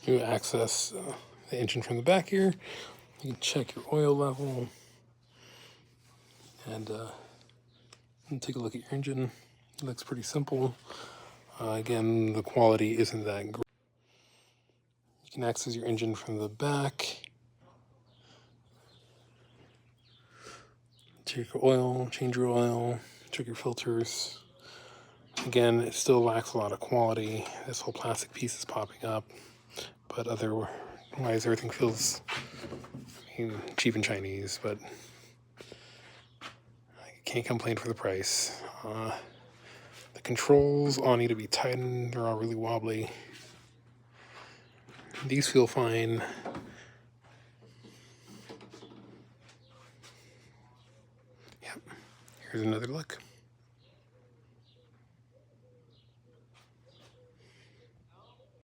You access the engine from the back here. You can check your oil level and take a look at your engine. It looks pretty simple. Again, the quality isn't that great. You can access your engine from the back. Check your oil, change your oil, check your filters. Again, it still lacks a lot of quality. This whole plastic piece is popping up, but otherwise everything feels, cheap and Chinese, but I can't complain for the price. The controls all need to be tightened. They're all really wobbly. These feel fine. Yep. Here's another look.